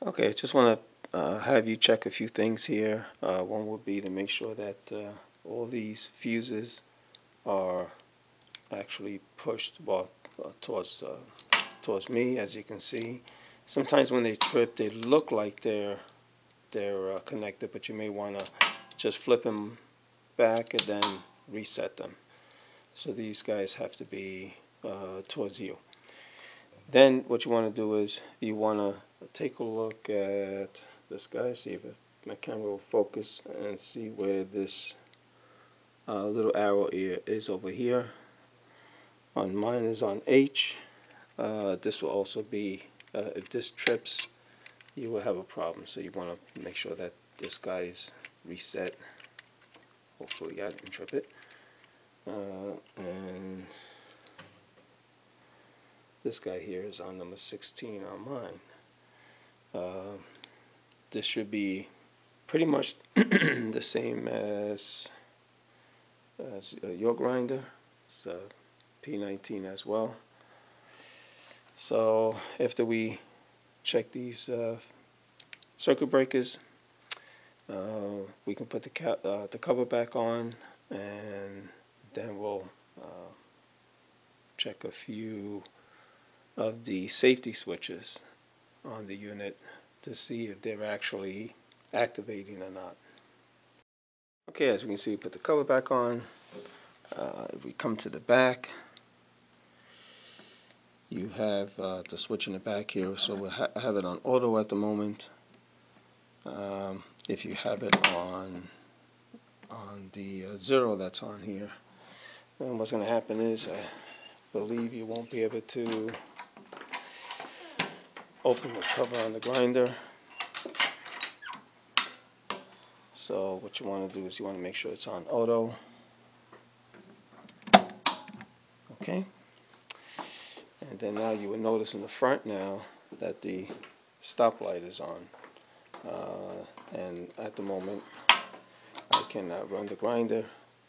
Okay, just want to have you check a few things here. One would be to make sure that all these fuses are actually pushed towards me, as you can see. Sometimes when they trip, they look like they're connected, but you may want to just flip them back and then reset them. So these guys have to be towards you. Then what you want to do is you want to take a look at this guy, see if my camera will focus and see where this little arrow here is over here. On mine is on H. This will also be, if this trips, you will have a problem. So you want to make sure that this guy is reset. Hopefully I didn't trip it. And this guy here is on number 16 on mine. This should be pretty much the same as your grinder. It's a P19 as well. So after we check these circuit breakers, we can put the cover back on, and then we'll check a few of the safety switches on the unit to see if they're actually activating or not. Okay, as we can see, put the cover back on. If we come to the back, you have the switch in the back here, so we'll have it on auto at the moment. If you have it on the 0 that's on here, then what's going to happen is I believe you won't be able to open the cover on the grinder. So what you want to do is you want to make sure it's on auto. Okay, and then now you will notice in the front now that the stoplight is on, and at the moment I cannot run the grinder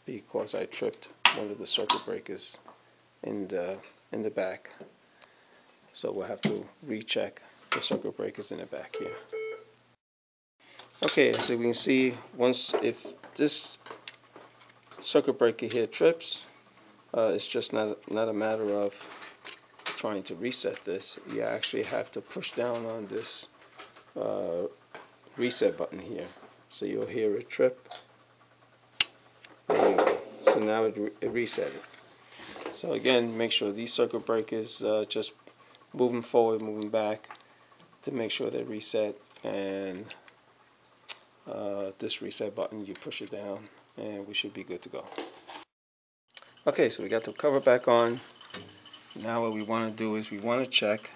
because I tripped one of the circuit breakers in the back. So we'll have to recheck the circuit breakers in the back here. Okay, so we can see if this circuit breaker here trips, it's just not a matter of trying to reset this. You actually have to push down on this reset button here. So you'll hear it trip. There you go. So now it reset it. So again, make sure these circuit breakers just moving forward, moving back to make sure they're reset, and this reset button, you push it down and we should be good to go. Okay, so we got the cover back on. Now what we want to do is we want to check,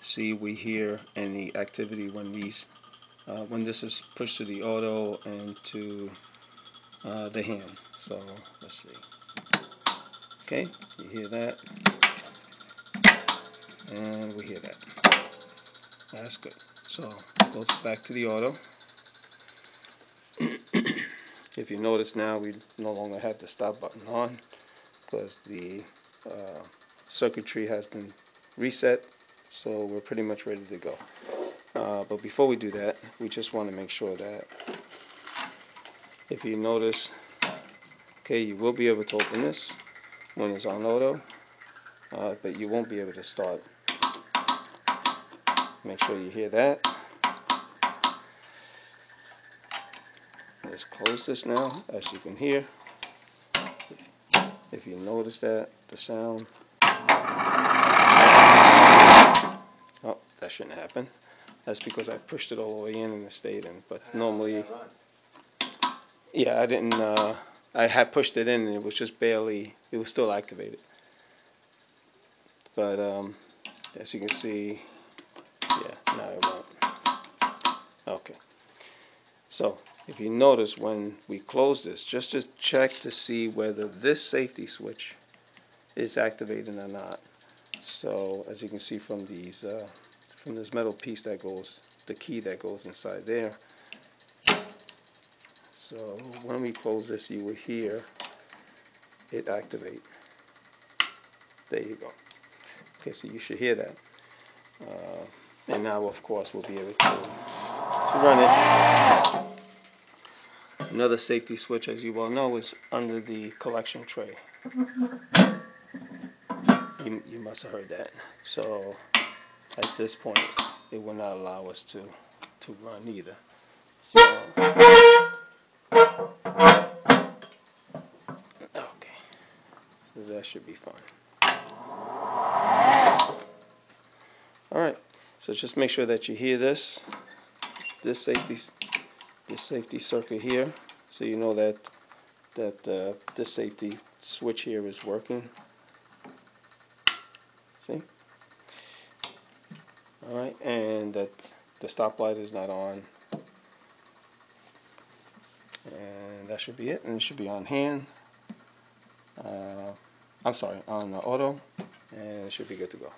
see if we hear any activity when when this is pushed to the auto and to the hand. So let's see. Okay, you hear that, and we hear that. That's good. So goes back to the auto. If you notice now, we no longer have the stop button on because the circuitry has been reset, so we're pretty much ready to go. But before we do that, we just want to make sure that if you notice, okay, you will be able to open this when it's on auto, but you won't be able to start. Make sure you hear that. Let's close this now, as you can hear. If you notice that, the sound. Oh, that shouldn't happen. That's because I pushed it all the way in and it stayed in. But normally, yeah, I didn't, I had pushed it in and it was just barely, it was still activated. But as you can see, yeah, now it won't. Okay. So if you notice when we close this, just to check to see whether this safety switch is activated or not. So as you can see from these, from this metal piece that goes, the key that goes inside there. So when we close this, you will hear it activate. There you go. Okay, so you should hear that. And now, of course, we'll be able to run it. Another safety switch, as you well know, is under the collection tray. You must have heard that. So at this point, it will not allow us to run either. So, okay, so that should be fine. All right, so just make sure that you hear this safety circuit here, so you know that this safety switch here is working. See? All right, and that the stoplight is not on, and that should be it. And it should be on hand. I'm sorry, on auto, and it should be good to go.